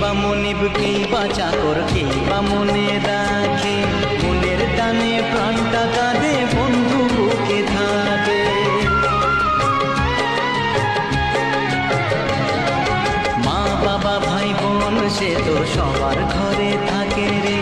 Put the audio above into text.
বা মনিব কে বা চাকর কে বা মনে রাখে, মনের টানে প্রাণটা কাঁদে বন্ধু বুকে থাকে। মা বাবা ভাই বোন সে তো সবার ঘরে থাকে রে,